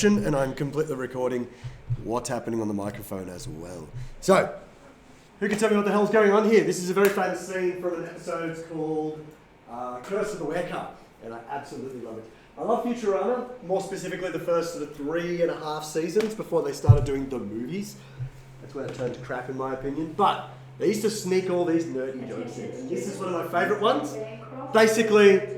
and I'm completely recording what's happening on the microphone as well. So, who can tell me what the hell's going on here? This is a very famous scene from an episode called Curse of the Werecup, and I absolutely love it. I love Futurama, more specifically the first sort of 3.5 seasons before they started doing the movies. That's when it turned to crap in my opinion, but they used to sneak all these nerdy jokes in, and this is one of my favourite ones. Basically,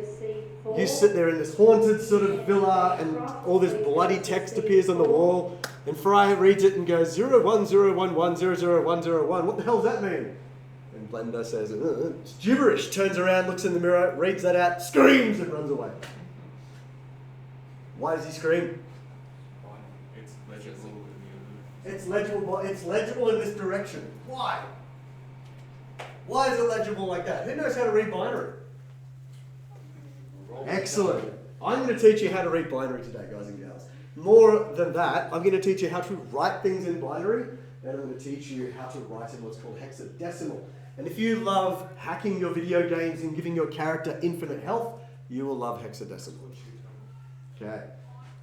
you sit there in this haunted sort of villa and all this bloody text appears on the wall and Fry reads it and goes 0101100101. What the hell does that mean? And Blender says, it's gibberish, turns around, looks in the mirror, reads that out, screams and runs away. Why does he scream? It's legible. It's legible in this direction. Why? Why is it legible like that? Who knows how to read binary? Excellent. I'm going to teach you how to read binary today, guys and gals. More than that, I'm going to teach you how to write things in binary, and I'm going to teach you how to write in what's called hexadecimal. And if you love hacking your video games and giving your character infinite health, you will love hexadecimal. Okay.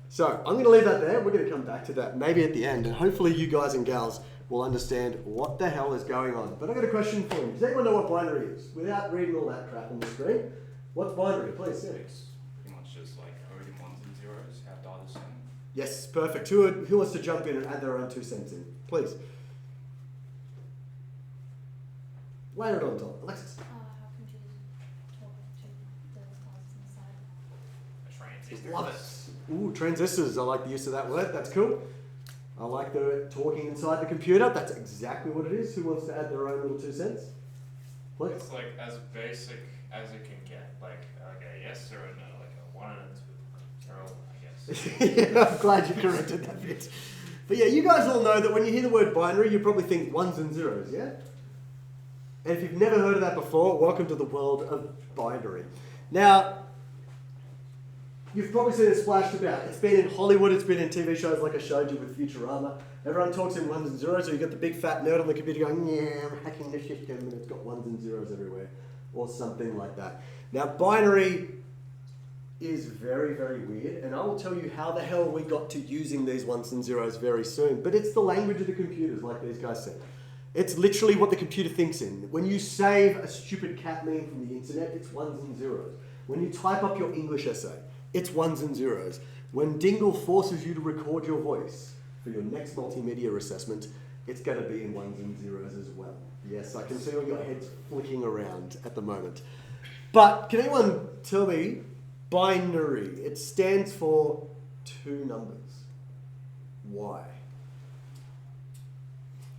So I'm going to leave that there. We're going to come back to that maybe at the end, and hopefully you guys and gals will understand what the hell is going on. But I've got a question for you. Does anyone know what binary is? Without reading all that crap on the screen, what's binary? Please, yeah. It's pretty much just like coding ones and zeros, have data the same. Yes, perfect. Who wants to jump in and add their own 2 cents in? Please. Lay it on top. Alexis. How can you talk to the classes inside? A transistor. Love it. Ooh, transistors. I like the use of that word. That's cool. I like the talking inside the computer. That's exactly what it is. Who wants to add their own little 2 cents? Please. It's like as basic as it can get, like a yes or a no, like a 1 and a 2, 0, I guess. Yeah, I'm glad you corrected that bit. But yeah, you guys all know that when you hear the word binary, you probably think ones and zeros, yeah? And if you've never heard of that before, welcome to the world of binary. Now, you've probably seen it splashed about. It's been in Hollywood, it's been in TV shows like I showed you with Futurama. Everyone talks in ones and zeros, so you get the big fat nerd on the computer going, yeah, I'm hacking the system, and it's got ones and zeros everywhere, or something like that. Now, binary is very, very weird, and I will tell you how the hell we got to using these ones and zeros very soon, but it's the language of the computers, like these guys said. It's literally what the computer thinks in. When you save a stupid cat meme from the internet, it's ones and zeros. When you type up your English essay, it's ones and zeros. When Dingle forces you to record your voice for your next multimedia assessment, it's going to be in ones and zeros as well. Yes, I can see all your heads flicking around at the moment. But can anyone tell me, binary, it stands for 2 numbers. Why?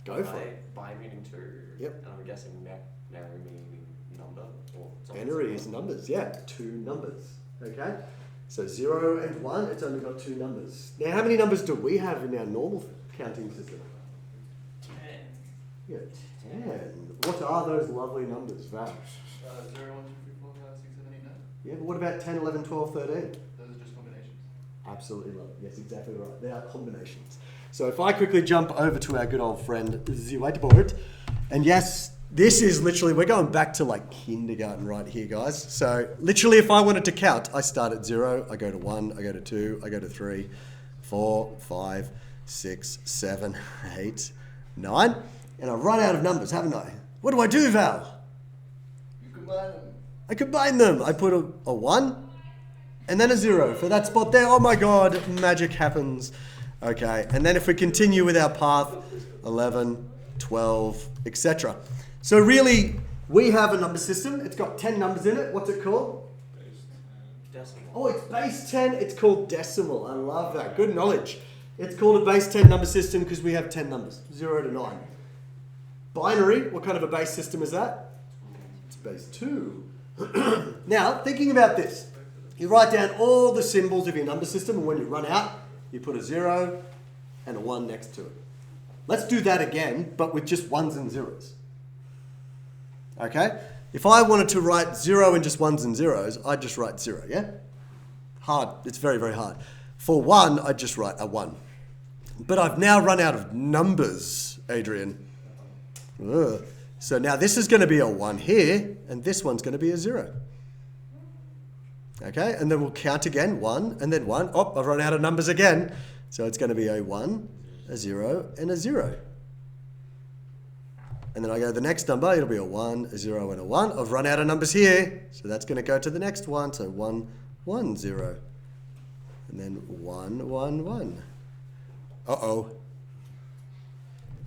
Go for it. Bi meaning 2. Yep. And I'm guessing nary meaning number or something. Binary is numbers, yeah, 2 numbers. Okay? So 0 and 1, it's only got 2 numbers. Now, how many numbers do we have in our normal counting system? 10. Yeah, 10. What are those lovely numbers, Val? 0, 1, 2, 3, 4, 5, 6, 7, 8, 9. Yeah, but what about 10, 11, 12, 13? Those are just combinations. Absolutely love it. Yes, exactly right. They are combinations. So if I quickly jump over to our good old friend, the whiteboard, and yes, this is literally, we're going back to like kindergarten right here, guys. So literally, if I wanted to count, I start at 0, I go to 1, I go to 2, I go to 3, 4, 5, 6, 7, 8, 9, and I've run out of numbers, haven't I? What do I do, Val? You combine them. I combine them. I put a 1 and then a 0 for that spot there. Oh my God, magic happens. Okay, and then if we continue with our path, 11, 12, etc. So really, we have a number system. It's got 10 numbers in it. What's it called? Decimal. Oh, it's base 10. It's called decimal. I love that. Good knowledge. It's called a base 10 number system because we have 10 numbers, 0 to 9. Binary, what kind of a base system is that? It's base 2. Now, thinking about this, you write down all the symbols of your number system, and when you run out, you put a 0 and a 1 next to it. Let's do that again, but with just ones and zeros. Okay? If I wanted to write 0 in just ones and zeros, I'd just write 0, yeah? Hard. It's very, very hard. For 1, I'd just write a 1. But I've now run out of numbers, Adrian. Ugh. So now this is going to be a 1 here, and this one's going to be a 0. Okay, and then we'll count again, 1 and then 1. Oh, I've run out of numbers again. So it's going to be a 1, a 0, and a 0. And then I go to the next number, it'll be a 1, a 0, and a 1. I've run out of numbers here, so that's going to go to the next one. So 1, 1, 0. And then 1, 1, 1. Uh-oh.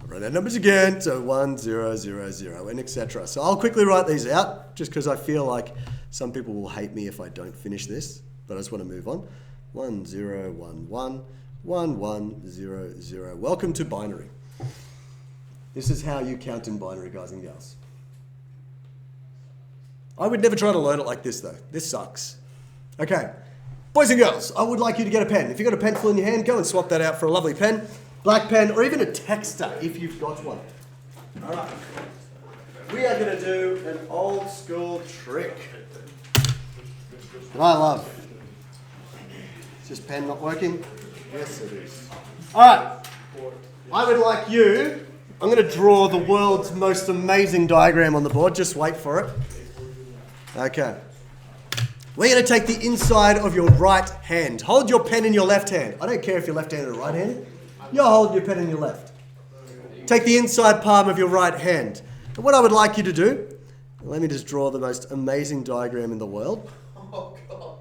I've run out of numbers again, so 1, 0, 0, 0, and etc. So I'll quickly write these out, just because I feel like some people will hate me if I don't finish this, but I just want to move on. 1, 0, 1, 1, 1, 1, 0, 0. Welcome to binary. This is how you count in binary, guys and gals. I would never try to learn it like this, though. This sucks. Okay. Boys and girls, I would like you to get a pen. If you've got a pencil in your hand, go and swap that out for a lovely pen. Black pen, or even a texter if you've got one. All right. We are going to do an old school trick that I love. Is this pen not working? Yes, it is. All right. I would like you, I'm going to draw the world's most amazing diagram on the board. Just wait for it. Okay. We're going to take the inside of your right hand. Hold your pen in your left hand. I don't care if you're left-handed or right-handed. You're holding your pen in your left. Take the inside palm of your right hand. And what I would like you to do, let me just draw the most amazing diagram in the world. Oh, God.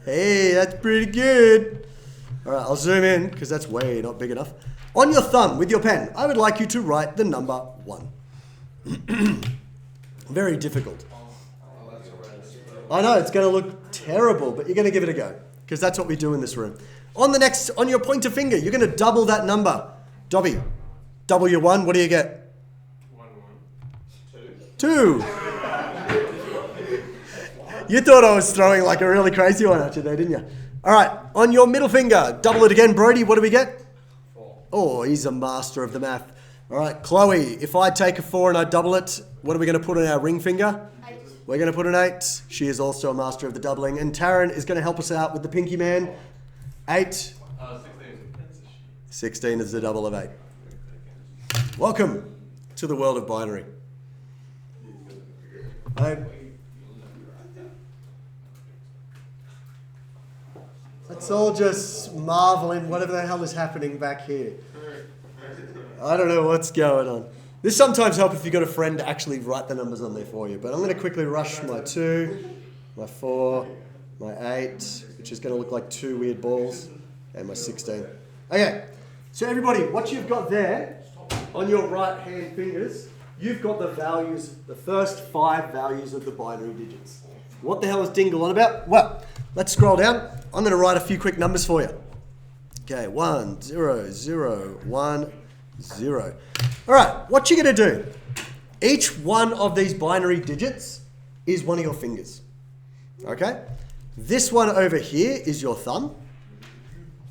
Hey, that's pretty good. All right, I'll zoom in because that's way not big enough. On your thumb with your pen, I would like you to write the number 1. Very difficult. I know, it's going to look terrible, but you're going to give it a go because that's what we do in this room. On your pointer finger, you're going to double that number. Dobby, double your 1, what do you get? 1, 1. 2. You thought I was throwing like a really crazy one at you there, didn't you? All right, on your middle finger, double it again. Brody, what do we get? 4. Oh, he's a master of the math. All right, Chloe, if I take a 4 and I double it, what are we going to put on our ring finger? 8. We're going to put an 8. She is also a master of the doubling. And Taryn is going to help us out with the pinky man. 8. 16. 16 is the double of 8. Welcome to the world of binary. Let's all just marvel in whatever the hell is happening back here. I don't know what's going on. This sometimes helps if you've got a friend to actually write the numbers on there for you. But I'm going to quickly rush my 2, my 4, my 8, which is going to look like 2 weird balls, and my 16. Okay, so everybody, what you've got there on your right hand fingers, you've got the values, the first 5 values of the binary digits. What the hell is Dingle on about? Well, let's scroll down. I'm going to write a few quick numbers for you. Okay, 1, 0, 0, 1, 0. All right, what you're going to do, each one of these binary digits is one of your fingers. Okay? This one over here is your thumb.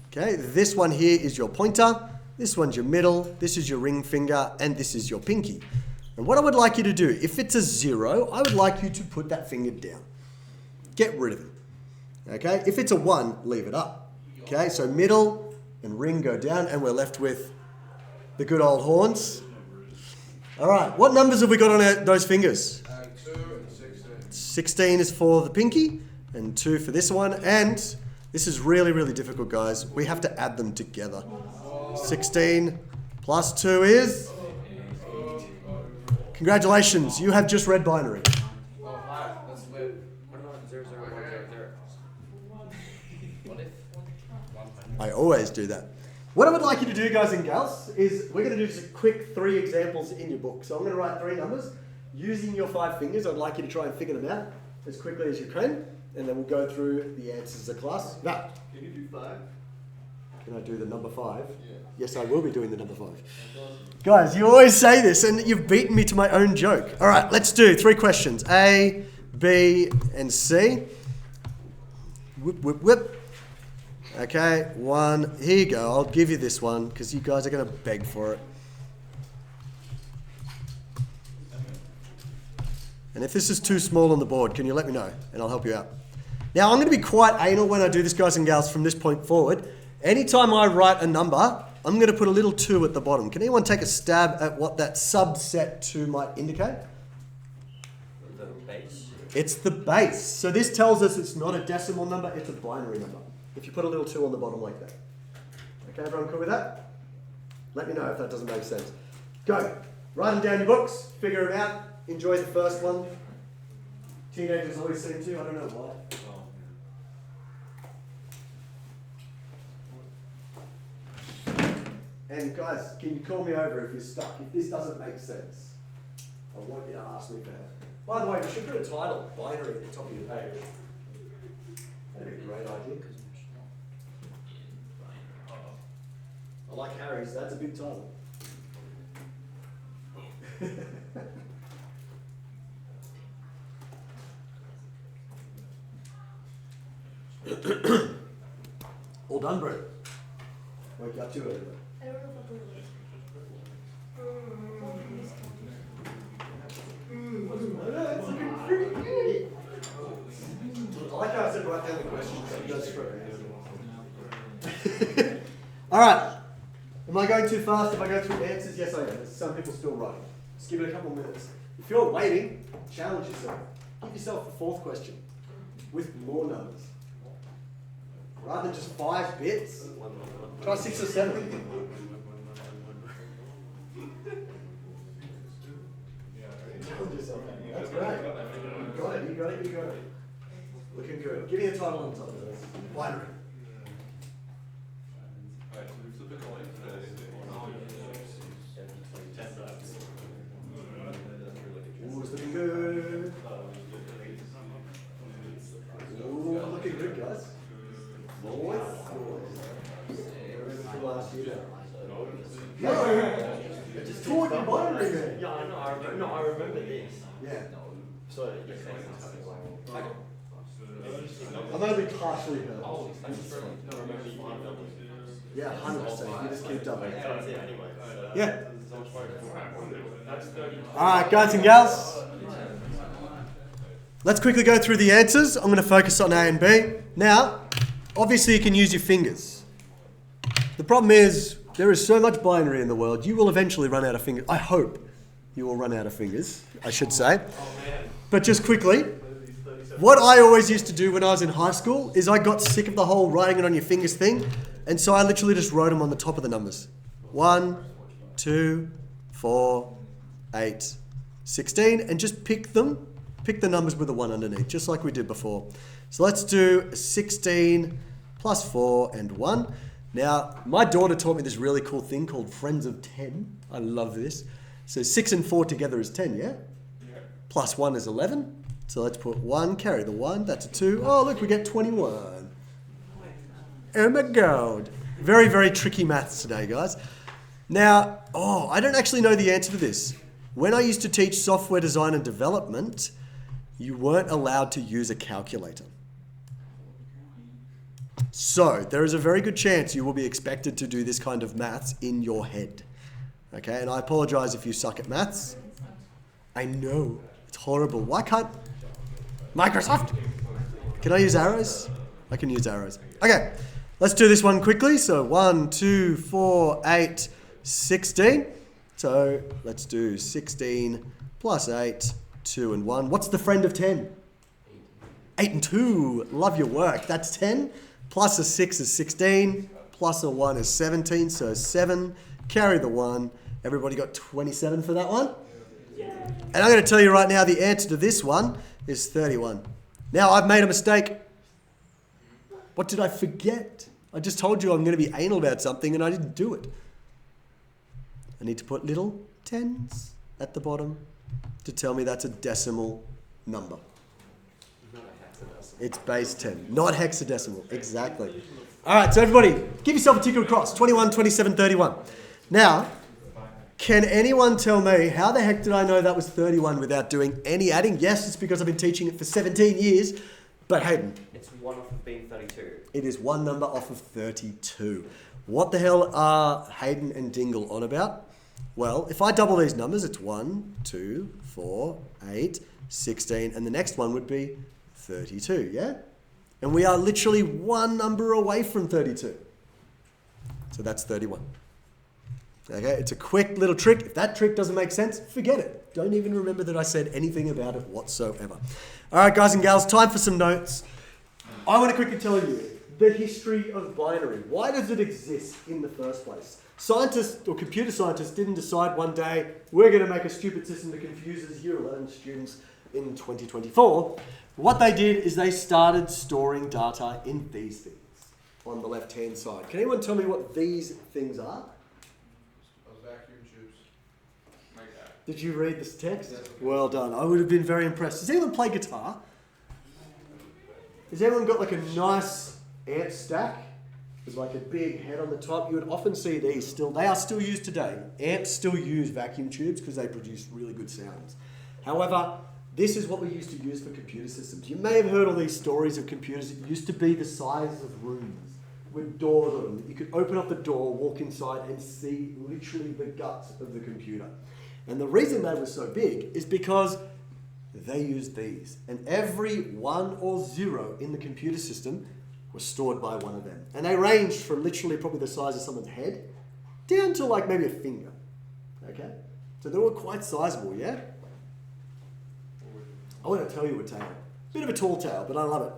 Okay, this one here is your pointer. This one's your middle. This is your ring finger. And this is your pinky. And what I would like you to do, if it's a 0, I would like you to put that finger down. Get rid of it. Okay, if it's a 1, leave it up. Okay, so middle and ring go down and we're left with the good old horns. All right, what numbers have we got on those fingers? 2 and 16. 16 is for the pinky and 2 for this one. And this is really, really difficult, guys. We have to add them together. 16 plus 2 is? Congratulations, you have just read binary. Oh, hi. That's lit. What about 0, 0, 1, 0, 0? What if 1? I always do that. What I would like you to do, guys and gals, is we're going to do just a quick 3 examples in your book. So I'm going to write 3 numbers. Using your 5 fingers, I'd like you to try and figure them out as quickly as you can. And then we'll go through the answers as a class. Now, Can you do 5? can I do the number 5? Yeah. Yes, I will be doing the number 5. Guys, you always say this and you've beaten me to my own joke. All right, let's do 3 questions. A, B, and C. Whip, whip, whip. Okay, 1. Here you go. I'll give you this one because you guys are going to beg for it. And if this is too small on the board, can you let me know and I'll help you out. Now, I'm going to be quite anal when I do this, guys and gals, from this point forward. Anytime I write a number, I'm going to put a little 2 at the bottom. Can anyone take a stab at what that subset 2 might indicate? The base? It's the base. So this tells us it's not a decimal number, it's a binary number. If you put a little 2 on the bottom like that. Okay, everyone cool with that? Let me know if that doesn't make sense. Go. Write them down your books, figure them out, enjoy the first one. Teenagers always seem to, I don't know why. And guys, can you call me over if you're stuck? If this doesn't make sense, I want you to ask me for help. By the way, we should put a title, binary, at the top of your page. That'd be a great idea. I like Harry's, that's a big title. All done, Brett? Wake you up too early. I don't know if I'll believe it. That's looking pretty good. I like how I said write down the questions. That's true. All right. Am I going too fast if I go through answers? Yes, I am. There's some people still writing. Just give it a couple minutes. If you're waiting, challenge yourself. Give yourself the fourth question with more numbers. Rather than just 5 bits, try 6 or 7. Challenge yourself. That's great. You got it, you got it, you got it. Looking good. Give me a title on top of this. Binary. Ooh, it's looking good. Ooh, looking good, guys. Boys. For last year now. No! I just told you binary, man. Yeah, I know. I remember this. Yeah. So, I'm only partially heard. oh, I just remember you. Yeah, 100%. You just keep doubling. That's it anyway. So Yeah. That's 30. Alright, guys and gals. Let's quickly go through the answers. I'm going to focus on A and B. Now, obviously you can use your fingers. The problem is, there is so much binary in the world, you will eventually run out of fingers. I hope you will run out of fingers, I should say. But just quickly, what I always used to do when I was in high school is I got sick of the whole writing it on your fingers thing, and so I literally just wrote them on the top of the numbers. 1, 2, 4, 8, 16, and just pick them. Pick the numbers with a 1 underneath, just like we did before. So let's do 16 plus 4 and 1. Now, my daughter taught me this really cool thing called Friends of 10. I love this. So 6 and 4 together is 10, yeah? Yeah. Plus 1 is 11. So let's put 1, carry the 1, that's a 2. Oh, look, we get 21. Oh my God. Very, very tricky maths today, guys. Now, I don't actually know the answer to this. When I used to teach software design and development, you weren't allowed to use a calculator. So, there is a very good chance you will be expected to do this kind of maths in your head. Okay, and I apologize if you suck at maths. I know, it's horrible. Why can't Microsoft? Can I use arrows? I can use arrows. Okay, let's do this one quickly. So 1, 2, 4, 8, 16. So let's do 16 plus 8, 2 and 1. What's the friend of 10? 8 and 2. Love your work. That's 10. Plus a 6 is 16. Plus a 1 is 17. So 7. Carry the 1. Everybody got 27 for that one? And I'm going to tell you right now, the answer to this one is 31. Now, I've made a mistake. What did I forget? I just told you I'm going to be anal about something and I didn't do it. I need to put little 10s at the bottom to tell me that's a decimal number. It's base 10, not hexadecimal. Exactly. All right, so everybody, give yourself a tick across. 21, 27, 31. Now, can anyone tell me how the heck did I know that was 31 without doing any adding? Yes, it's because I've been teaching it for 17 years. But Hayden. It's 1 off of being 32. It is one number off of 32. What the hell are Hayden and Dingle on about? Well, if I double these numbers, it's 1, 2, 4, 8, 16, and the next one would be 32, yeah? And we are literally one number away from 32. So that's 31. Okay, it's a quick little trick. If that trick doesn't make sense, forget it. Don't even remember that I said anything about it whatsoever. All right, guys and gals, time for some notes. I want to quickly tell you, the history of binary? Why does it exist in the first place? Scientists or computer scientists didn't decide one day, we're going to make a stupid system that confuses year 11 students in 2024. What they did is they started storing data in these things on the left-hand side. Can anyone tell me what these things are? Vacuum tubes. Like that. Did you read this text? Yes. Well done. I would have been very impressed. Does anyone play guitar? Has anyone got like a nice amp stack? There's like a big head on the top. You would often see these still. They are still used today. Amps still use vacuum tubes because they produce really good sounds. However, this is what we used to use for computer systems. You may have heard all these stories of computers that used to be the size of rooms with doors on them. You could open up the door, walk inside and see literally the guts of the computer. And the reason they were so big is because they used these. And every 1 or 0 in the computer system was stored by one of them. And they ranged from literally probably the size of someone's head down to like maybe a finger. Okay? So they were quite sizable, yeah? I want to tell you a tale. Bit of a tall tale, but I love it.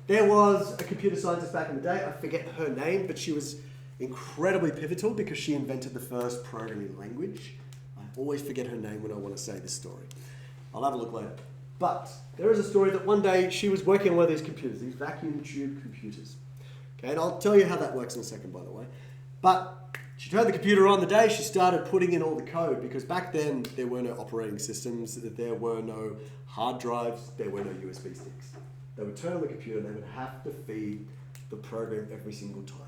There was a computer scientist back in the day. I forget her name, but she was incredibly pivotal because she invented the first programming language. I always forget her name when I want to say this story. I'll have a look later. But there is a story that one day she was working on one of these computers, these vacuum tube computers. Okay, and I'll tell you how that works in a second, by the way. But she turned the computer on the day she started putting in all the code, because back then there were no operating systems, there were no hard drives, there were no USB sticks. They would turn on the computer and they would have to feed the program every single time.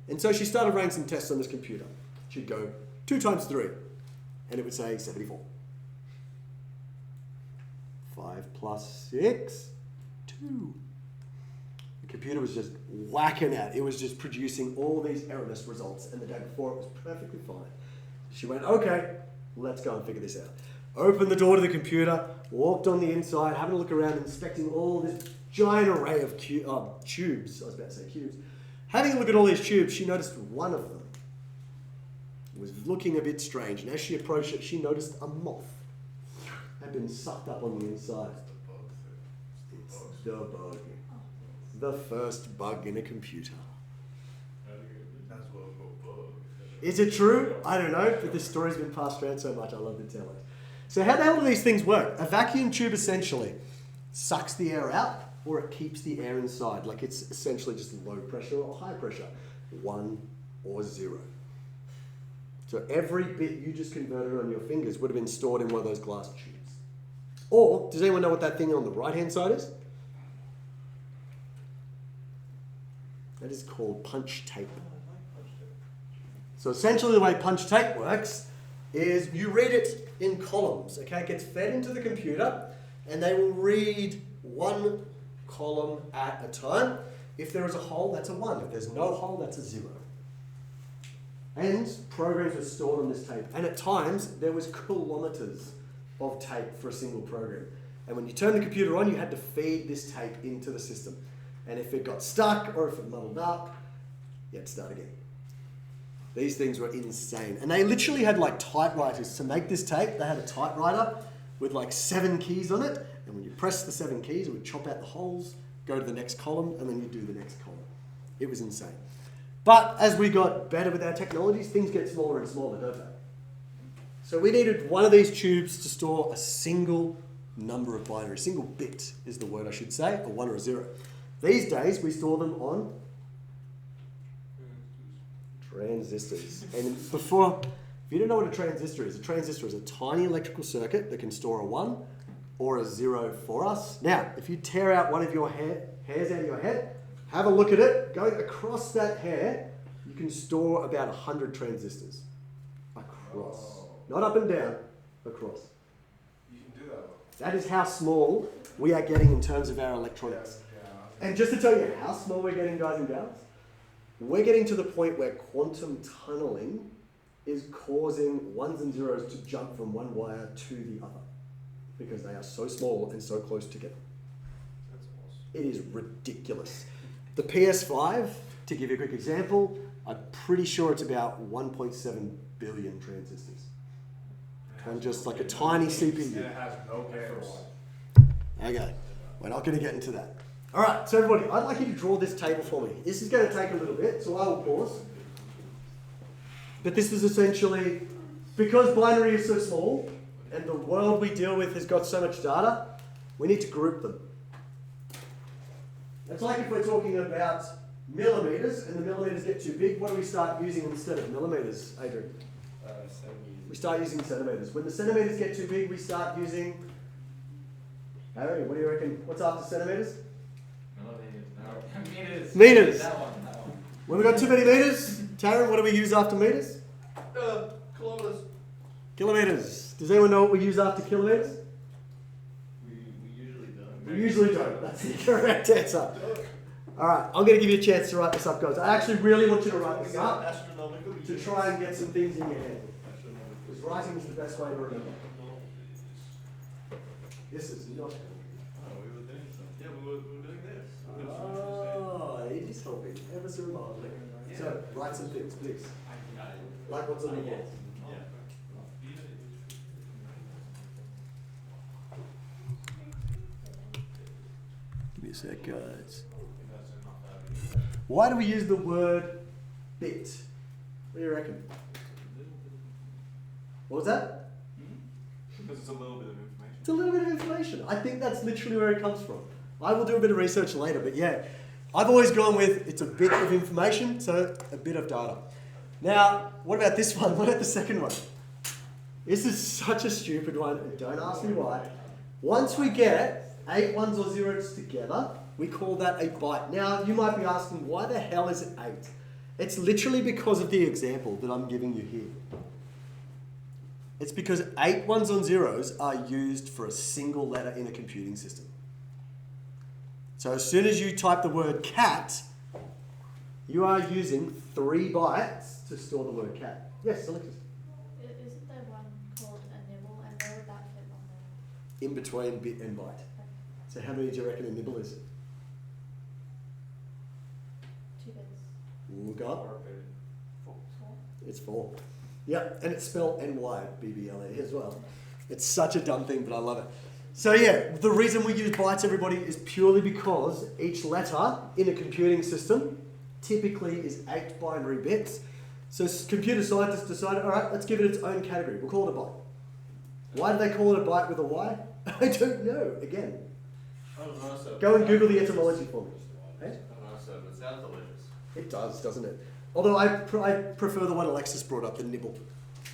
And so she started running some tests on this computer. She'd go 2 times 3, and it would say 74. 5 plus 6, 2. The computer was just whacking out. It was just producing all these errorless results, and the day before it was perfectly fine. She went, okay, let's go and figure this out. Opened the door to the computer, walked on the inside, having a look around, inspecting all this giant array of tubes. I was about to say cubes. Having a look at all these tubes, she noticed one of them was looking a bit strange, and as she approached it, she noticed a moth had been sucked up on the inside. It's the bug. The first bug in a computer. That's what a bug. Is it true? I don't know, but this story's been passed around so much I love to tell it. So how the hell do these things work? A vacuum tube essentially sucks the air out, or it keeps the air inside. Like it's essentially just low pressure or high pressure, 1 or 0. So every bit you just converted on your fingers would have been stored in one of those glass tubes. Or, does anyone know what that thing on the right-hand side is? That is called punch tape. So essentially the way punch tape works is you read it in columns, okay? It gets fed into the computer and they will read one column at a time. If there is a hole, that's a 1. If there's no hole, that's a 0. And programs are stored on this tape. And at times, there was kilometers of tape for a single program. And when you turn the computer on, you had to feed this tape into the system. And if it got stuck or if it muddled up, you had to start again. These things were insane. And they literally had like typewriters to make this tape. They had a typewriter with like 7 keys on it. And when you press the 7 keys, it would chop out the holes, go to the next column, and then you do the next column. It was insane. But as we got better with our technologies, things get smaller and smaller, don't they? So we needed one of these tubes to store a single number of binary. Single bit is the word I should say, a 1 or a 0. These days, we store them on transistors. And before, if you don't know what a transistor is a tiny electrical circuit that can store a 1 or a 0 for us. Now, if you tear out one of your hairs out of your head, have a look at it. Going across that hair, you can store about 100 transistors. Across. Not up and down, across. You can do that. That is how small we are getting in terms of our electronics. And just to tell you how small we're getting, guys and gals, we're getting to the point where quantum tunneling is causing 1s and 0s to jump from one wire to the other because they are so small and so close together. That's awesome. It is ridiculous. The PS5, to give you a quick example, I'm pretty sure it's about 1.7 billion transistors. And just like a tiny CPU. And it has no cameras. Okay, we're not going to get into that. Alright, so everybody, I'd like you to draw this table for me. This is going to take a little bit, so I will pause. But this is essentially, because binary is so small, and the world we deal with has got so much data, we need to group them. It's like if we're talking about millimeters, and the millimeters get too big, what do we start using instead of millimeters, Adrian? We start using centimeters. When the centimeters get too big, we start using... Harry, what do you reckon? What's after centimeters? Meters. Meters. That one. When we've got too many meters, Taryn, what do we use after meters? Kilometers. Kilometers. Does anyone know what we use after kilometers? We usually don't. We usually don't. That's the correct answer. Alright, I'm going to give you a chance to write this up, guys. I actually really want you to write this up to try and get some things in your head. Because writing is the best way to remember. This is not... Yeah, we were doing this. Oh, it is helping ever so mildly. So, write some things, please. Like what's on the board. Give me a sec, guys. Why do we use the word bit? What do you reckon? What was that? Because it's a little bit of information. It's a little bit of information. I think that's literally where it comes from. I will do a bit of research later, but yeah, I've always gone with it's a bit of information, so a bit of data. Now, what about this one? What about the second one? This is such a stupid one, and don't ask me why. Once we get 8 ones or zeros together, we call that a byte. Now, you might be asking, why the hell is it 8? It's literally because of the example that I'm giving you here. It's because 8 ones and zeros are used for a single letter in a computing system. So as soon as you type the word cat, you are using 3 bytes to store the word cat. Yes, Alexis? Isn't there one called a nibble, and where would that fit on there? In between bit and byte. So how many do you reckon a nibble is? 2 bits. Look up. 4. It's 4. Yep, and it's spelled NYBBLE as well. It's such a dumb thing, but I love it. So yeah, the reason we use bytes, everybody, is purely because each letter in a computing system typically is 8 binary bits. So computer scientists decided, all right, let's give it its own category. We'll call it a byte. Why do they call it a byte with a Y? I don't know. Again, I don't know, so. go and Google the etymology for me. Eh? I don't know, so it sounds delicious. It does, doesn't it? Although I prefer the one Alexis brought up, the nibble.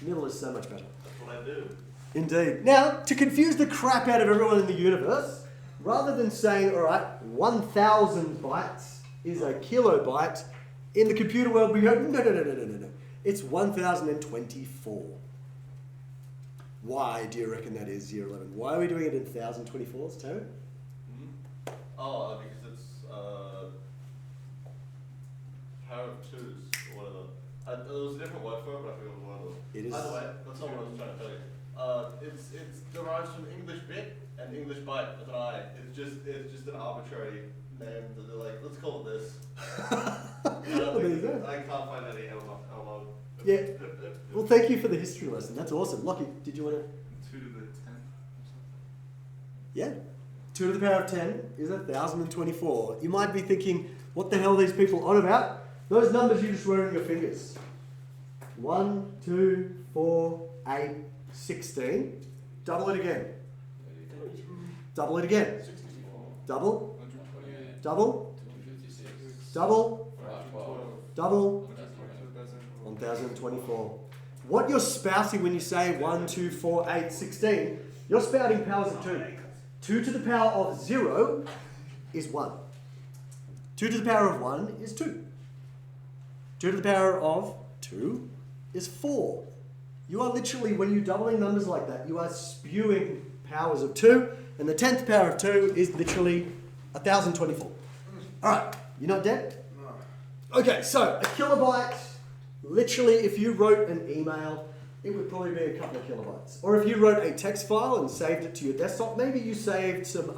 Nibble is so much better. That's what I do. Indeed. Now, to confuse the crap out of everyone in the universe, rather than saying, all right, 1,000 bytes is a kilobyte, in the computer world we go, no. It's 1,024. Why do you reckon that is year 11? Why are we doing it in 1,024s, Terry? Oh, because it's power of 2s or whatever. There was a different word for it, but I forgot what it was. It is. By the way, that's not what I was trying to tell you. It's derives from English bit and English byte with an I. It's just an arbitrary name that they're like, let's call it this. Well, there you go. I can't find any analog. Yeah. Well, thank you for the history lesson. That's awesome. Lockie, did you want to? 2 to the 10 or something. Yeah. 2 to the power of 10 is 1,024. You might be thinking, what the hell are these people on about? Those numbers you just wrote in your fingers. 1, 2, 4, 8, 16. Double it again. Double it again. Double. Double. Double. Double. 1,024. What you're spouting when you say 1, 2, 4, 8, 16, you're spouting powers of 2. 2 to the power of 0 is 1. 2 to the power of 1 is 2. 2 to the power of 2 is 4. You are literally, when you're doubling numbers like that, you are spewing powers of 2, and the 10th power of 2 is literally 1,024. Alright, you're not dead? No. Okay, so a kilobyte, literally, if you wrote an email, it would probably be a couple of kilobytes. Or if you wrote a text file and saved it to your desktop, maybe you saved some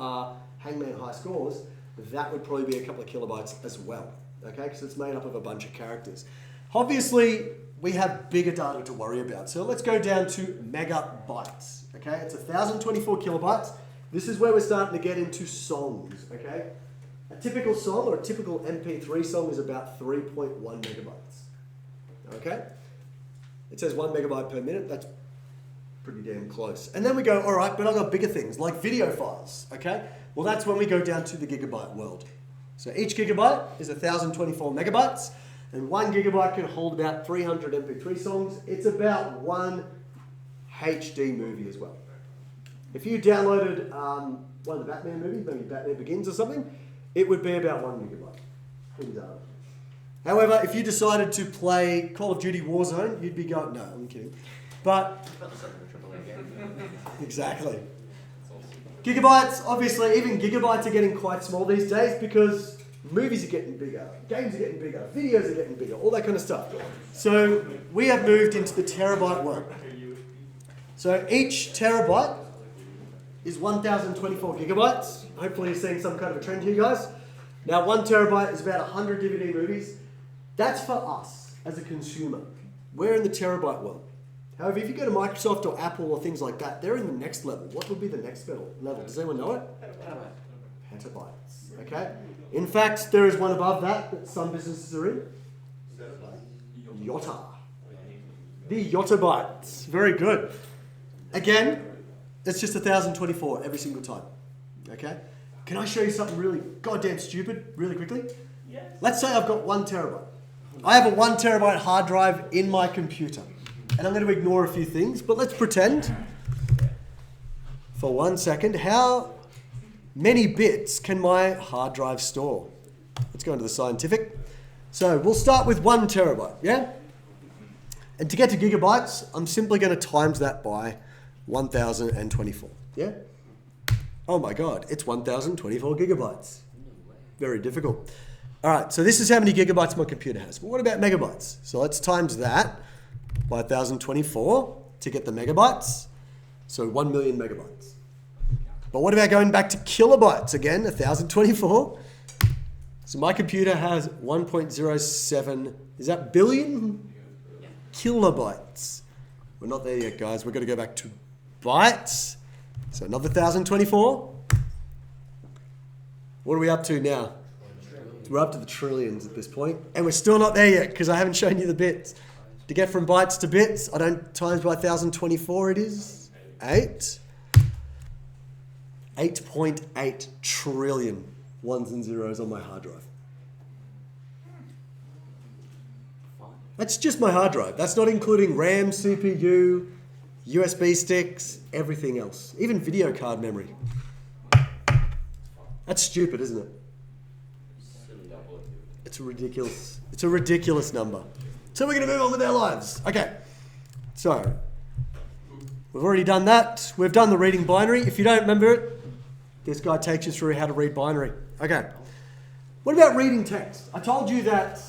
Hangman High Scores, that would probably be a couple of kilobytes as well. Okay, because it's made up of a bunch of characters. Obviously, we have bigger data to worry about. So let's go down to megabytes. Okay, it's 1,024 kilobytes. This is where we're starting to get into songs. Okay, A typical song or a typical MP3 song is about 3.1 megabytes. Okay? It says 1 megabyte per minute. That's pretty damn close. And then we go, all right, but I've got bigger things like video files. Okay? Well, that's when we go down to the gigabyte world. So each gigabyte is 1,024 megabytes, and 1 gigabyte can hold about 300 MP3 songs. It's about 1 HD movie as well. If you downloaded one of the Batman movies, maybe Batman Begins or something, it would be about 1 gigabyte. Pretty darn. However, if you decided to play Call of Duty Warzone, you'd be going, no, I'm kidding. But, exactly. Gigabytes, obviously, even gigabytes are getting quite small these days because movies are getting bigger, games are getting bigger, videos are getting bigger, all that kind of stuff. So we have moved into the terabyte world. So each terabyte is 1,024 gigabytes. Hopefully you're seeing some kind of a trend here, guys. Now 1 terabyte is about 100 DVD movies. That's for us as a consumer. We're in the terabyte world. However, if you go to Microsoft or Apple or things like that, they're in the next level. What would be the next level? Does anyone know it? Petabytes. Okay? In fact, there is one above that some businesses are in. Yotta. The yottabytes. Very good. Again, it's just 1,024 every single time. Okay? Can I show you something really goddamn stupid really quickly? Yes. Let's say I've got 1 terabyte. I have a 1 terabyte hard drive in my computer. And I'm going to ignore a few things, but let's pretend for 1 second, how many bits can my hard drive store? Let's go into the scientific. So we'll start with 1 terabyte, yeah? And to get to gigabytes, I'm simply going to times that by 1,024, yeah? Oh my God, it's 1,024 gigabytes. Very difficult. All right, so this is how many gigabytes my computer has. But what about megabytes? So let's times that by 1,024 to get the megabytes. So 1 million megabytes. But what about going back to kilobytes again, 1,024? So my computer has 1.07, is that billion? Kilobytes. We're not there yet, guys. We're going to go back to bytes. So another 1,024. What are we up to now? We're up to the trillions at this point. And we're still not there yet because I haven't shown you the bits. To get from bytes to bits, I don't times by 1,024 it is 8. 8.8 trillion ones and zeros on my hard drive. That's just my hard drive. That's not including RAM, CPU, USB sticks, everything else. Even video card memory. That's stupid, isn't it? It's a ridiculous number. So we're going to move on with our lives. Okay. So, we've already done that. We've done the reading binary. If you don't remember it, this guy takes you through how to read binary. Okay. What about reading text? I told you that...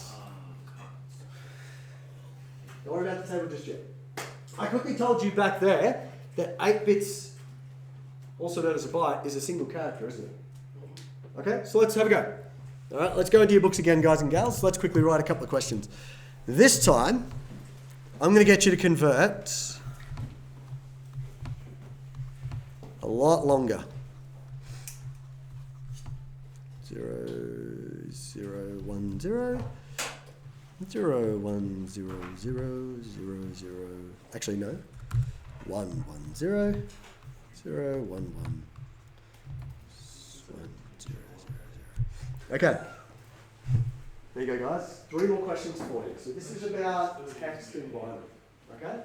Don't worry about the table just yet. I quickly told you back there that 8 bits, also known as a byte, is a single character, isn't it? Okay, so let's have a go. All right, let's go into your books again, guys and gals. Let's quickly write a couple of questions. This time, I'm going to get you to convert a lot longer. 0, 0, 1, 0. 0, 1, 0, 0, 0, 0. Actually, no. 1, 1, 0. 0, 1, 1. 1, 0, 0, 0. Okay. There you go, guys. 3 more questions for you. So this is about text and binary. Okay?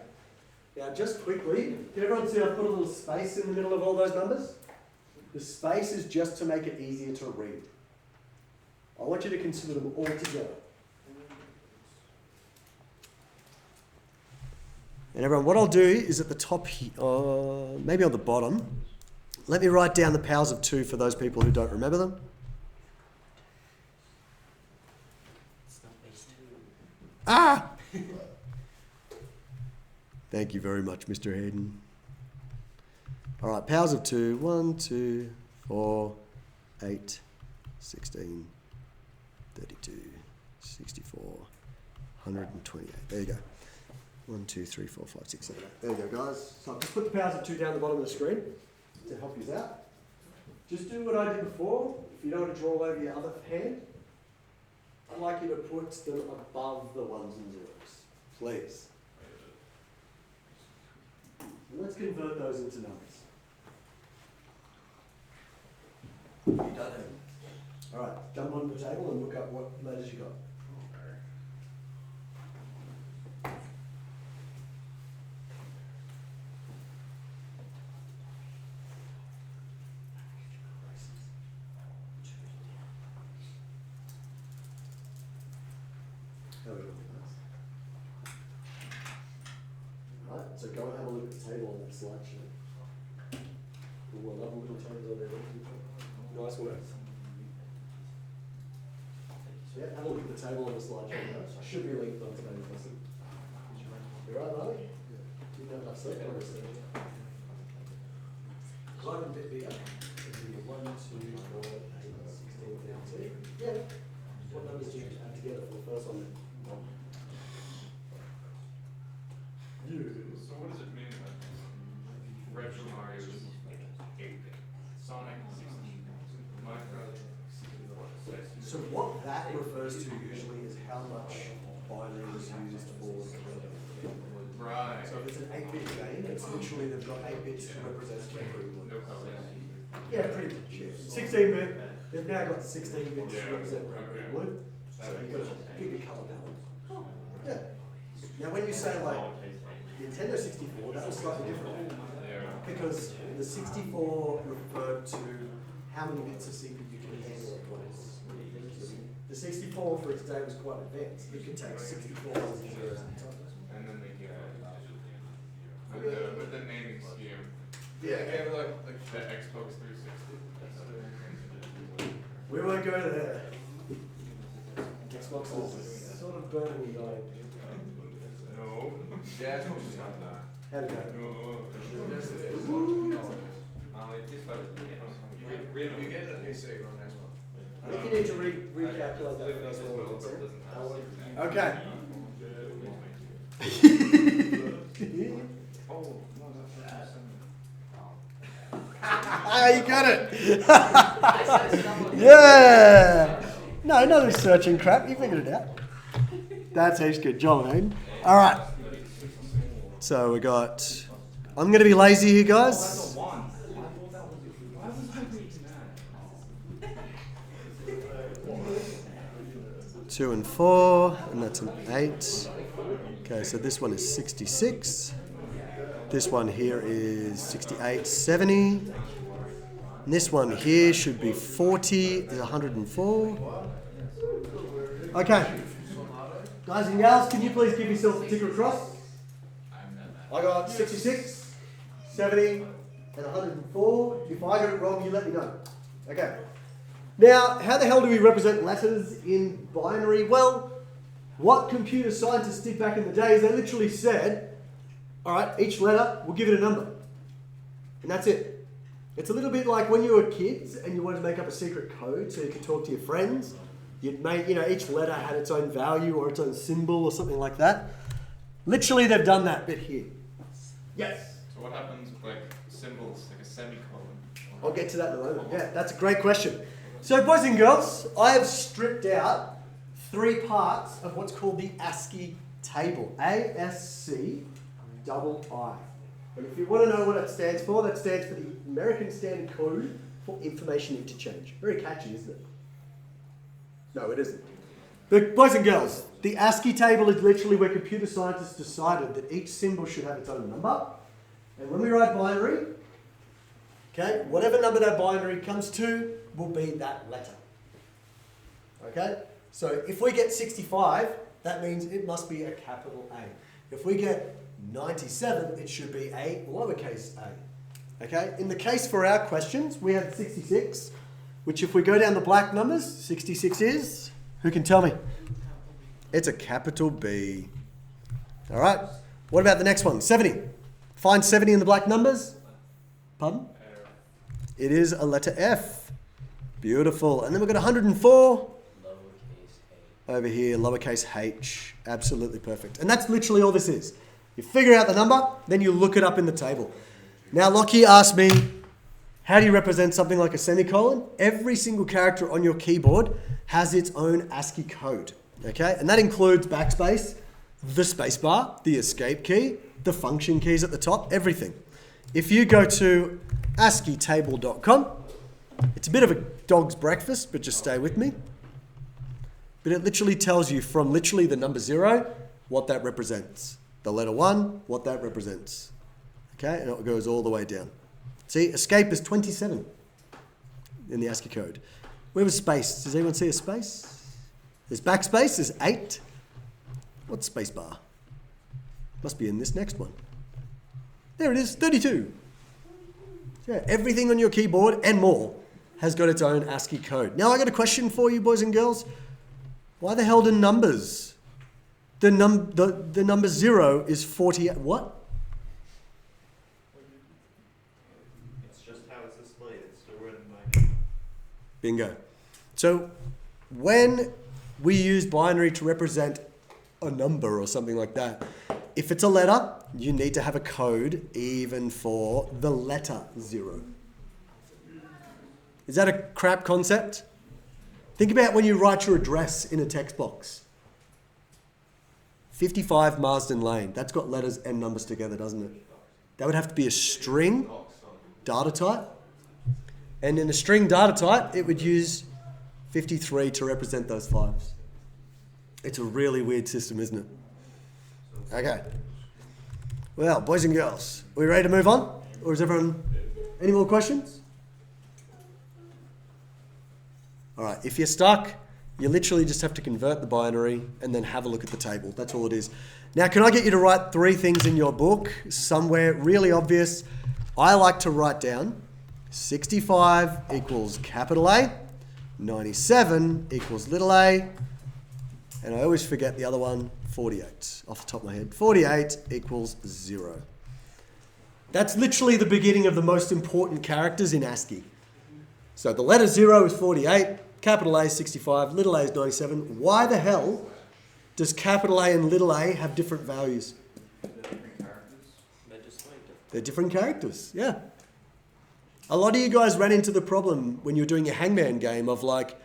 Now, just quickly, can everyone see I've put a little space in the middle of all those numbers? The space is just to make it easier to read. I want you to consider them all together. And everyone, what I'll do is at the top here, maybe on the bottom, let me write down the powers of 2 for those people who don't remember them. Ah! Thank you very much, Mr. Hayden. All right, powers of 2. 1, 2, 4, 8, 16, 32, 64, 128. There you go. 1, 2, 3, 4, 5, 6, 7, 8. There you go, guys. So I've just put the powers of 2 down the bottom of the screen to help you out. just do what I did before. If you don't want to draw over your other hand, I'd like you to put them above the ones and zeros, please. And let's convert those into numbers. You done it. All right, jump onto the table and look up what letters you got. Right, so go and have a look at the table on that slideshow. Ooh, I love little tones on there. Nice work. Yeah, have a look at the table on the slideshow. Should be linked on today's lesson. You right, Marley? You don't have sleep on this thing. Right, a bit bigger. 1, 2, 4, 8, 16, 17. Yeah. What numbers do you add together for the first one then? So what does it mean that Retro Mario is 8-bit? Sonic 16, Minecraft 64. So what that refers to usually is how much binary is used for the code. Right. So if it's an 8-bit game, it's literally they've got 8 bits to represent every one. No color. Yeah, pretty much. Yeah. 16-bit, they've now got 16 bits to represent every blue. So you've got to pick a colour balance. Yeah. Now when you say like Nintendo 64, that was slightly different. Because the 64 referred to how many bits of CPU you can handle at once. The 64 for its day was quite advanced. It could take 64 zeros at a time. And then they get with the naming scheme. Yeah, okay, like The Xbox 360. We won't go there. Xbox is sort of burning and dying. No. yeah, Xbox is not that. How'd it go? No. Yes, it is. We get it at PC on next one. I think you need to recalculate that first one. Okay. Ah, you got it. Yeah. No, no searching crap. You figured it out. That's heaps good job, man. All right. So we got. I'm going to be lazy here, guys. 2 and 4, and that's an 8. Okay, so this one is 66. This one here is 68, 70. And this one here should be 40, is 104. Okay. Guys and gals, can you please give yourself a tick across? I got 66, 70, and 104. If I got it wrong, you let me know. Okay. Now, how the hell do we represent letters in binary? Well, what computer scientists did back in the day is they literally said, all right, each letter, we'll give it a number. And that's it. It's a little bit like when you were kids and you wanted to make up a secret code so you could talk to your friends. You'd make, each letter had its own value or its own symbol or something like that. Literally, they've done that bit here. Yes? So what happens with like symbols, like a semicolon? I'll get to that in a moment. Yeah, that's a great question. So, boys and girls, I have stripped out 3 parts of what's called the ASCII table. ASCII. And if you want to know what it stands for, that stands for the American Standard Code for Information Interchange. Very catchy, isn't it? No, it isn't. But, boys and girls, the ASCII table is literally where computer scientists decided that each symbol should have its own number. And when we write binary, okay, whatever number that binary comes to will be that letter. Okay? So if we get 65, that means it must be a capital A. If we get 97, it should be a lowercase a. Okay? In the case for our questions, we had 66, which if we go down the black numbers, 66 is, who can tell me? It's a capital B. All right? What about the next one? 70. Find 70 in the black numbers. Pardon? It is a letter F. Beautiful. And then we've got 104. Over here, lowercase h. Absolutely perfect. And that's literally all this is. You figure out the number, then you look it up in the table. Now, Lockie asked me, How do you represent something like a semicolon? Every single character on your keyboard has its own ASCII code. Okay, and that includes backspace, the spacebar, the escape key, the function keys at the top, everything. If you go to ASCIItable.com, it's a bit of a dog's breakfast, but just stay with me. But it literally tells you from literally the number 0 what that represents. The letter 1, what that represents. Okay, and it goes all the way down. See, escape is 27 in the ASCII code. Where was space? Does anyone see a space? There's backspace, there's 8. What's space bar? Must be in this next one. There it is, 32. Yeah, everything on your keyboard and more has got its own ASCII code. Now I got a question for you, boys and girls. Why the hell do numbers? The number 0 is 48. What? It's just how it's displayed. It's the word in binary. Bingo. So when we use binary to represent a number or something like that, if it's a letter, you need to have a code even for the letter 0. Is that a crap concept? Think about when you write your address in a text box. 55 Marsden Lane. That's got letters and numbers together, doesn't it? That would have to be a string data type. And in a string data type, it would use 53 to represent those 5s. It's a really weird system, isn't it? Okay. Well, boys and girls, are we ready to move on? Or is everyone... Any more questions? All right, if you're stuck, you literally just have to convert the binary and then have a look at the table. That's all it is. Now, can I get you to write 3 things in your book somewhere really obvious? I like to write down 65 equals capital A, 97 equals little a, and I always forget the other one, 48, off the top of my head. 48 equals 0. That's literally the beginning of the most important characters in ASCII. So the letter 0 is 48, capital A is 65, little a is 97. Why the hell does capital A and little a have different values? They're different characters, yeah. A lot of you guys ran into the problem when you were doing your hangman game of like,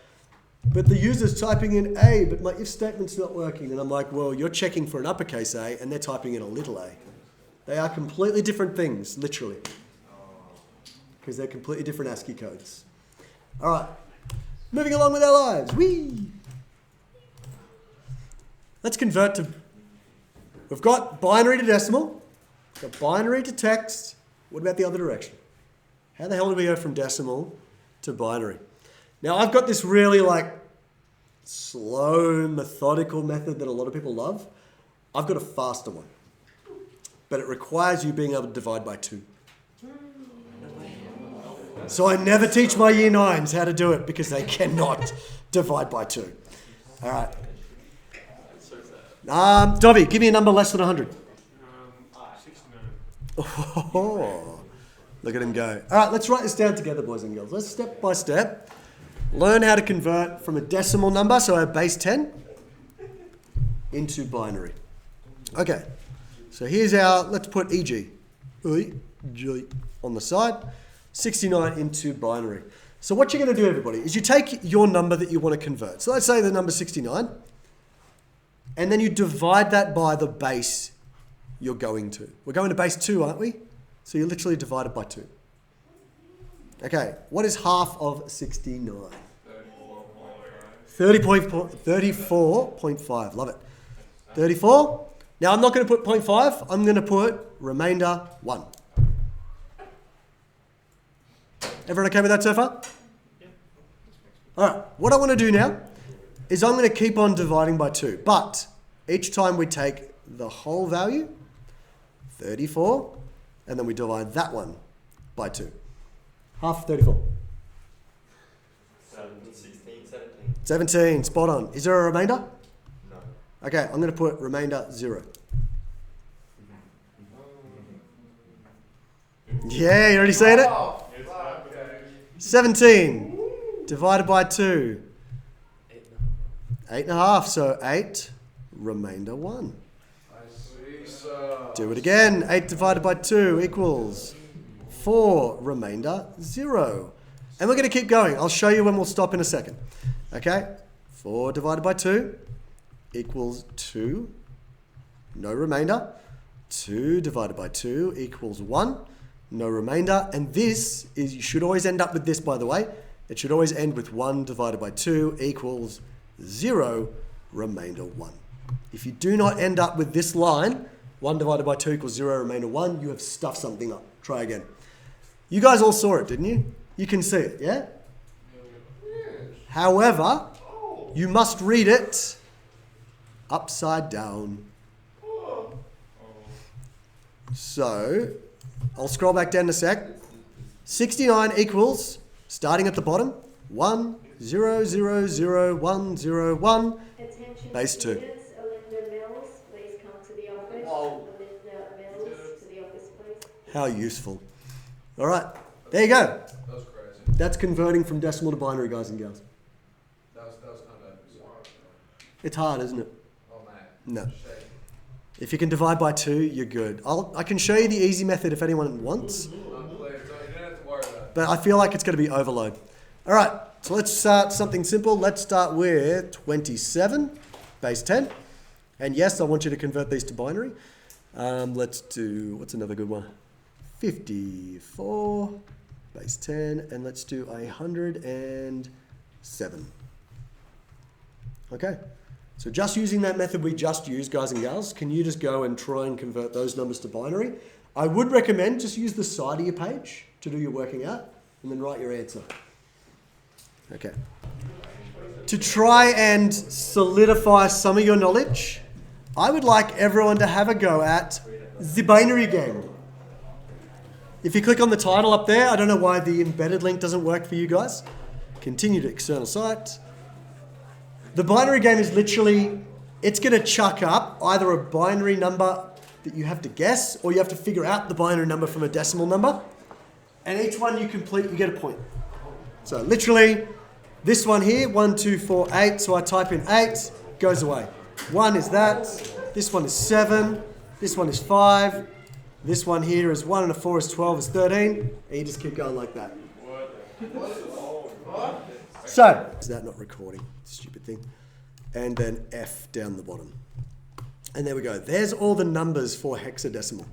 but the user's typing in A, but my if statement's not working. And I'm like, well, you're checking for an uppercase A and they're typing in a little a. They are completely different things, literally. Because they're completely different ASCII codes. All right, moving along with our lives. Whee! Let's convert to, we've got binary to decimal, we've got binary to text. What about the other direction? How the hell do we go from decimal to binary? Now, I've got this really like slow, methodical method that a lot of people love. I've got a faster one, but it requires you being able to divide by 2. So I never teach my year 9s how to do it because they cannot divide by 2. All right. Dobby, give me a number less than 100. 69. Oh, look at him go. All right, let's write this down together, boys and girls. Let's step by step learn how to convert from a decimal number, so our base 10, into binary. Okay, so here's our, let's put EG on the side, 69 into binary. So what you're going to do, everybody, is you take your number that you want to convert. So let's say the number 69, and then you divide that by the base you're going to. We're going to base 2, aren't we? So you literally divide it by 2. Okay, what is half of 69? 34.5, love it. 34. Now I'm not going to put 0.5, I'm going to put remainder 1. Everyone okay with that so far? Yeah. All right, what I want to do now is I'm going to keep on dividing by 2, but each time we take the whole value, 34, and then we divide that one by 2. Half 34. 17, spot on. Is there a remainder? No. Okay, I'm going to put remainder 0. Yeah, you already saying it? 17 divided by 2. 8.5, so 8, remainder 1. Do it again. 8 divided by 2 equals 4, remainder 0. And we're going to keep going. I'll show you when we'll stop in a second. Okay? 4 divided by 2 equals 2. No remainder. 2 divided by 2 equals 1. No remainder. And this is, you should always end up with this, by the way. It should always end with 1 divided by 2 equals 0, remainder 1. If you do not end up with this line, 1 divided by 2 equals 0, remainder 1, you have stuffed something up. Try again. You guys all saw it, didn't you? You can see it, yeah? However, you must read it upside down. So, I'll scroll back down a sec. 69 equals, starting at the bottom, 1, 0, 0, 0, 1, 0, 1, Attention base 2. students, Alinda Mills, please come to the office. Whoa. Alinda Mills, to the office, please. How useful. All right, there you go. That was crazy. That's converting from decimal to binary, guys and gals. That was kind of bizarre. It's hard, isn't it? Oh man. No. Shame. If you can divide by 2, you're good. I can show you the easy method if anyone wants, I'm clear. So you don't have to worry about it. but I feel like it's going to be overload. All right, so let's start something simple. Let's start with 27, base 10. And yes, I want you to convert these to binary. Let's do, what's another good one? 54, base 10, and let's do 107. Okay, so just using that method we just used, guys and gals, can you just go and try and convert those numbers to binary? I would recommend just use the side of your page to do your working out, and then write your answer. Okay. To try and solidify some of your knowledge, I would like everyone to have a go at the binary game. If you click on the title up there, I don't know why the embedded link doesn't work for you guys. Continue to external site. The binary game is literally, it's going to chuck up either a binary number that you have to guess, or you have to figure out the binary number from a decimal number. And each one you complete, you get a point. So literally, this one here, 1, 2, 4, 8. So I type in 8, goes away. 1 is that. This one is 7. This one is 5. This one here is 1 and a 4 is 12 is 13. And you just keep going like that. So, is that not recording? Stupid thing. And then F down the bottom. And there we go. There's all the numbers for hexadecimal.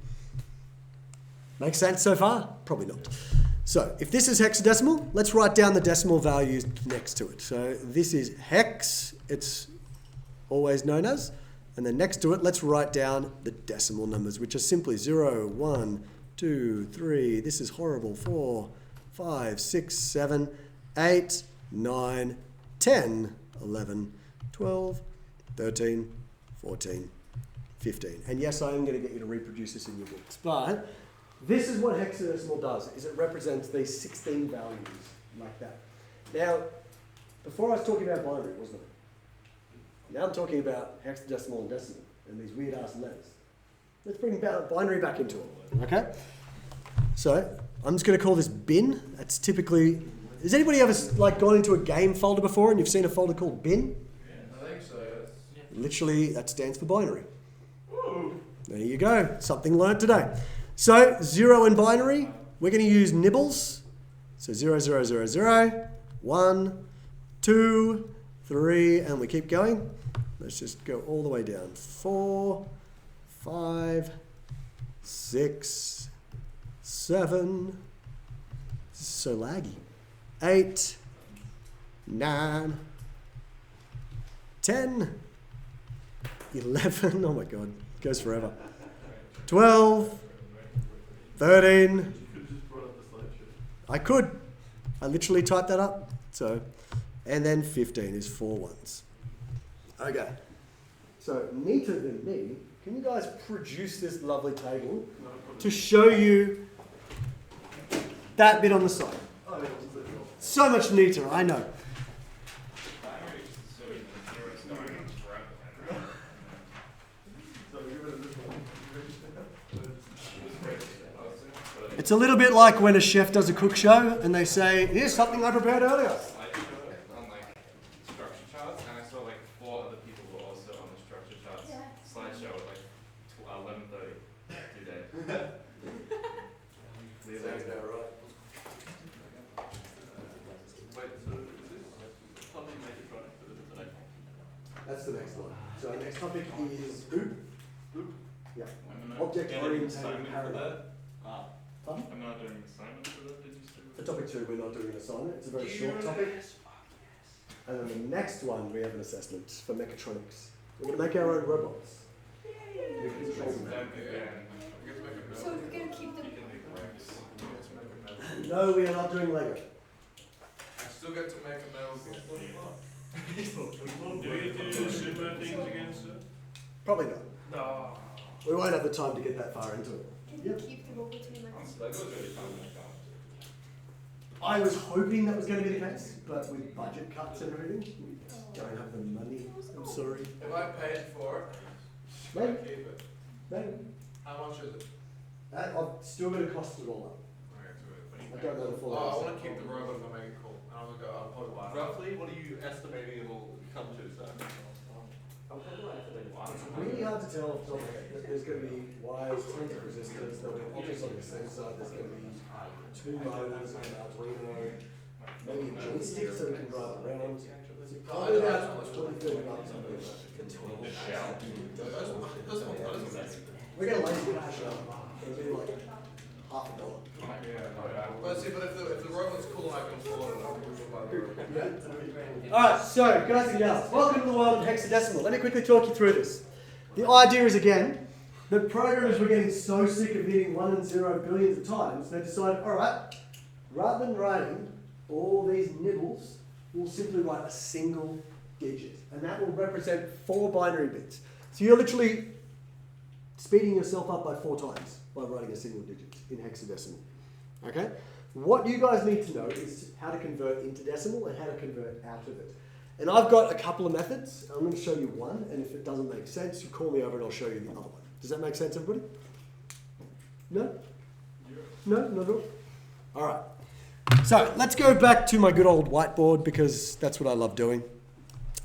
Make sense so far? Probably not. So, if this is hexadecimal, let's write down the decimal values next to it. So, this is hex, it's always known as. And then next to it, let's write down the decimal numbers, which are simply 0, 1, 2, 3. This is horrible. 4, 5, 6, 7, 8, 9, 10, 11, 12, 13, 14, 15. And yes, I am going to get you to reproduce this in your books. But this is what hexadecimal does, is it represents these 16 values like that. Now, before I was talking about binary, wasn't it? Now I'm talking about hexadecimal and decimal and these weird ass letters. Let's bring binary back into it, okay? So I'm just going to call this bin. That's typically, has anybody ever like gone into a game folder before and you've seen a folder called bin? I think so. Literally, that stands for binary. There you go, something learnt today. So 0 in binary, we're going to use nibbles. So 0, 0, 0, 0, 1, 2, 3, and we keep going. Let's just go all the way down. 4, 5, 6, 7. This is so laggy. 8, 9, 10, 11. Oh my God, it goes forever. 12, 13. I could. I literally typed that up. So, and then 15 is 4 ones. Okay. So, neater than me, can you guys produce this lovely table to show you that bit on the side? So much neater, I know. It's a little bit like when a chef does a cook show and they say, here's something I prepared earlier. On like structure charts, and I saw like 4 other people were also on the structure charts slideshow at like 11:30 today. topic is OOP. Yeah. Object oriented parallel. Pardon? I'm not doing an assignment for that, did you say? For topic 2, we're not doing an assignment. It's a very short topic. And then the next one, we have an assessment for mechatronics. We're going to make our own robots. We can control them. So we're gonna keep the. No, we are not doing Lego. I still get to make a metal. Do you do similar things again, sir? Probably not. No. We won't have the time to get that far into it. Can Yep. you keep the robot in my. I was hoping that was going to be the case, but with budget cuts and everything, we don't have the money. I'm sorry. If I paid for it, should I Maybe. keep it? Maybe. How much is it? I'm still going to cost it all up. I don't know the full Oh, I answer. want to keep the robot if I make it cool. And I'm gonna go. I'll probably buy it. Roughly, what are you estimating it will come to, sir? It's really hard to tell off the top of my head. There's going to be wires, tons of resistors, there'll be objects on the sensor, there's going to be 2 motors, an Arduino, maybe a joystick so we can drive around. Probably about 20-30 bucks on this. We're going to lazy cash up. It'll be like $50. But see, but if the robot's cool and I can afford it, I'll buy the robot. Alright, so guys and gals, welcome to the world of hexadecimal. Let me quickly talk you through this. The idea is, again, that programmers were getting so sick of hitting 1 and 0 billions of times, they decided, alright, rather than writing all these nibbles, we'll simply write a single digit. And that will represent 4 binary bits. So you're literally speeding yourself up by 4 times by writing a single digit in hexadecimal. Okay? What you guys need to know is how to convert into decimal and how to convert out of it. And I've got a couple of methods. I'm going to show you one, and if it doesn't make sense, you call me over and I'll show you the other one. Does that make sense, everybody? No? No? Not at all? All right. So let's go back to my good old whiteboard because that's what I love doing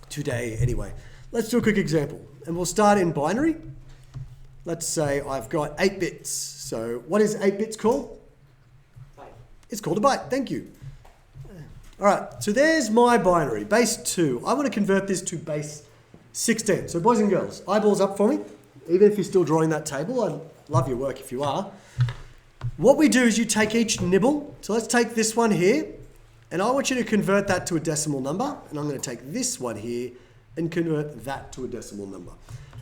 today anyway. Let's do a quick example. And we'll start in binary. Let's say I've got 8 bits. So what is 8 bits called? It's called a byte. Thank you. All right, so there's my binary, base 2. I want to convert this to base 16. So boys and girls, eyeballs up for me. Even if you're still drawing that table, I love your work if you are. What we do is you take each nibble. So let's take this one here, and I want you to convert that to a decimal number. And I'm going to take this one here and convert that to a decimal number.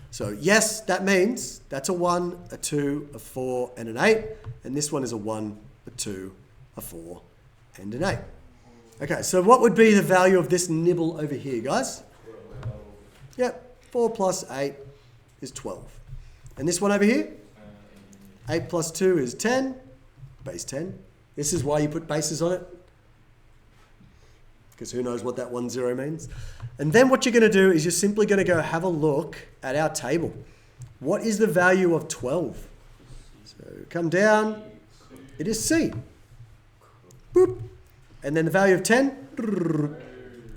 So yes, that means that's a 1, a 2, a 4, and an 8. And this one is a 1, a 2, a 4, and an 8. Okay, so what would be the value of this nibble over here, guys? Yep, 4 plus 8 is 12. And this one over here? 8 plus 2 is 10, base 10. This is why you put bases on it, because who knows what that 1, 0 means. And then what you're going to do is you're simply going to go have a look at our table. What is the value of 12? So come down, it is C. Boop. And then the value of 10,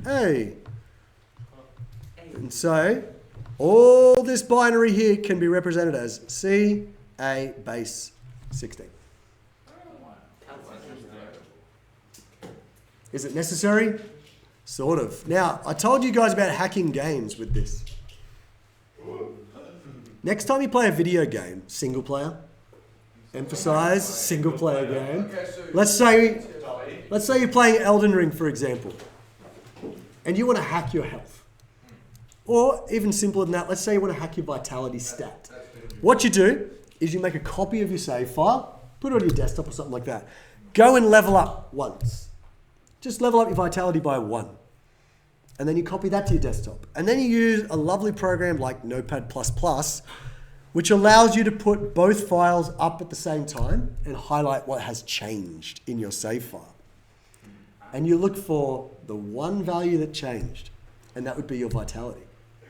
A. And so all this binary here can be represented as C, A, base 16. Is it necessary? Sort of. Now, I told you guys about hacking games with this. Next time you play a video game, single player, emphasize single player game. Let's say you're playing Elden Ring, for example, and you want to hack your health. Or even simpler than that, let's say you want to hack your vitality stat. What you do is you make a copy of your save file, put it on your desktop or something like that. Go and level up once. Just level up your vitality by 1. And then you copy that to your desktop. And then you use a lovely program like Notepad++, which allows you to put both files up at the same time and highlight what has changed in your save file. And you look for the one value that changed, and that would be your vitality.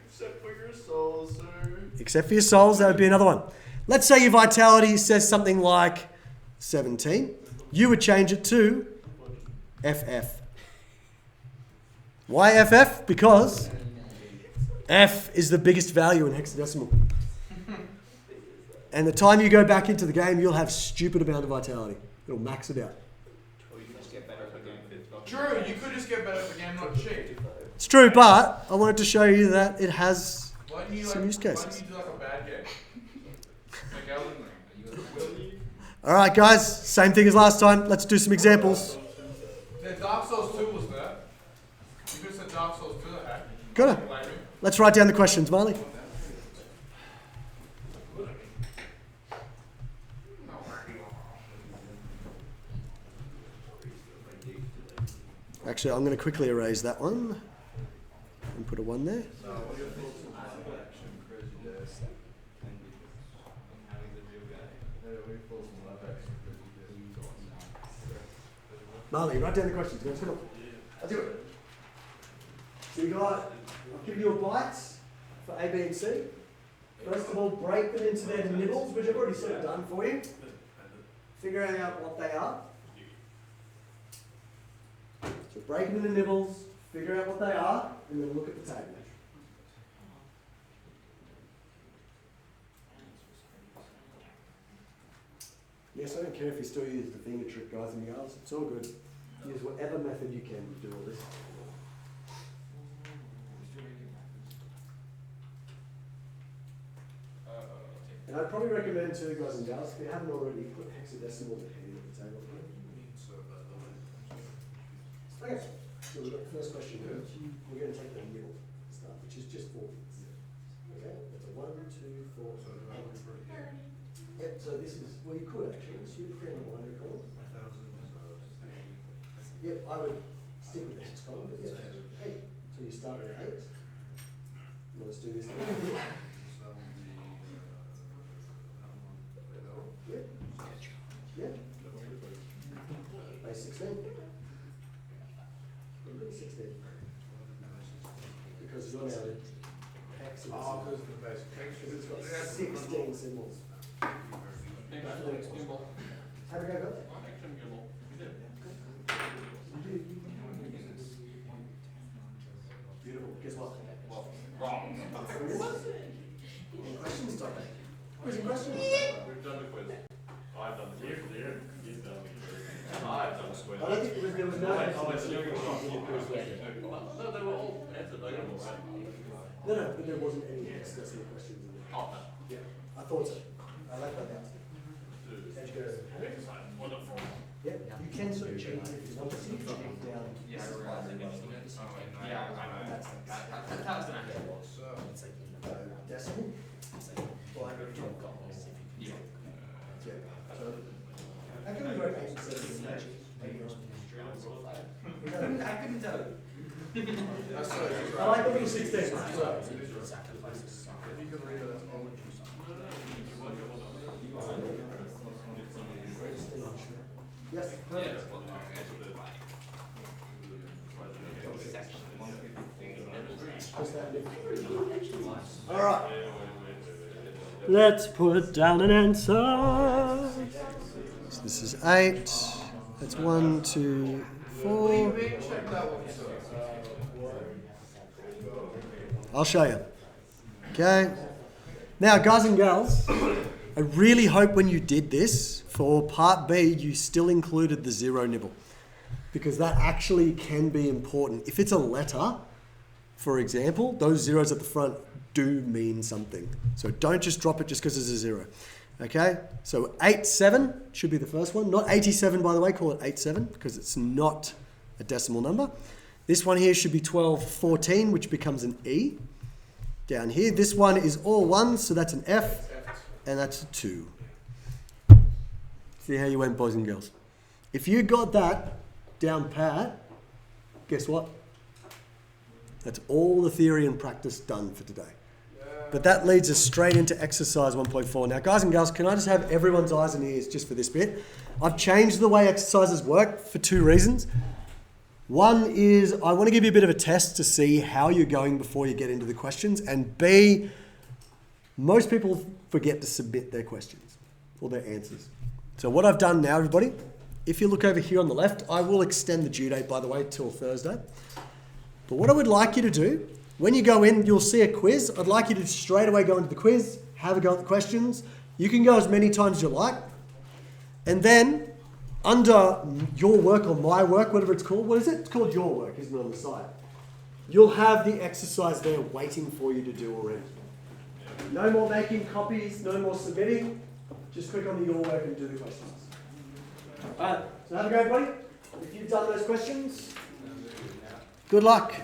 Except for your souls, sir. Except for your souls, that would be another one. Let's say your vitality says something like 17. You would change it to FF. Why FF? Because F is the biggest value in hexadecimal. And the time you go back into the game, you'll have stupid amount of vitality. It'll max it out. True, you could just get better at the game, not cheat. It's true, but I wanted to show you that it has Why don't you Some like, use why cases. don't you do like a bad game? Like Elden Ring. All right, guys, same thing as last time. Let's do some examples. Yeah, Dark Souls 2 was there. You could have said Dark Souls 2, hey? Good. Blame me. Let's write down the questions, Marley. Actually, I'm going to quickly erase that one and put a 1 there. Marley, write down the questions. Go, come on. I'll do it. So you got, I'll give you a bites for A, B, and C. First of all, break them into their nibbles, which I've already sort of done for you. Figuring out what they are. So break them into nibbles, figure out what they are, and then look at the table. Yes, I don't care if you still use the finger trick, guys and girls. It's all good. Use whatever method you can to do all this. And I'd probably recommend too, guys and gals, if you haven't already, put hexadecimal handy at the table. Okay, so we've got the first question here. We're going to take the middle stuff, which is just 4 bits. Okay, that's a 1, 2, 4, 8. Yep, so this is, well, you could actually, so you'd create a binary column. Yep, I would stick with the hex column, but yeah, 8. So you start at 8. Let's do this. Yep. Yep. Base 16. 16. Because you're now in hex. Oh, because of the basic text. Because it's got 16 symbols. Have a go, guys. Beautiful. Guess what? Wrong. Any questions, Doctor? Where's your question? We've done the quiz. I've done the quiz. You've done the quiz. I've done the quiz. I don't think there was no answer. No, they were all answered. I got them all right. No, but there wasn't any hexadecimal questions in there. Oh, no. Yeah, I thought so. I like that answer. Wonderful. Yep, you can sort of cheat if you want to. You can cheat down. Yeah, I realized it. Yeah, I know. That's That was an actual. decimal. Yeah. Yeah. So, how can we write 8 and 7 I couldn't tell. That's so it's I like the little 16. Right. If you can read it, that's all. Yes. All right. Let's put down an answer. So this is 8. That's 1, 2, 4. Check that one, sir. I'll show you. Okay. Now, guys and gals, I really hope when you did this, for part B, you still included the 0 nibble. Because that actually can be important. If it's a letter, for example, those zeros at the front do mean something. So don't just drop it just because it's a 0. Okay? So 87 should be the first one. Not 87, by the way, call it 87 because it's not a decimal number. This one here should be 1214, which becomes an E. Down here, this one is all 1s, so that's an F, and that's a 2. See how you went, boys and girls? If you got that down pat, guess what? That's all the theory and practice done for today. But that leads us straight into exercise 1.4. Now, guys and girls, can I just have everyone's eyes and ears just for this bit? I've changed the way exercises work for 2 reasons. One is I want to give you a bit of a test to see how you're going before you get into the questions. And B, most people forget to submit their questions or their answers. So what I've done now, everybody, if you look over here on the left, I will extend the due date, by the way, till Thursday. But what I would like you to do, when you go in, you'll see a quiz. I'd like you to straight away go into the quiz, have a go at the questions. You can go as many times as you like. And then under your work or my work, whatever it's called, what is it? It's called your work, isn't it, on the side? You'll have the exercise there waiting for you to do already. No more making copies, no more submitting. Just click on the Your Work and do the questions. Alright, so have a go, everybody. If you've done those questions, good luck.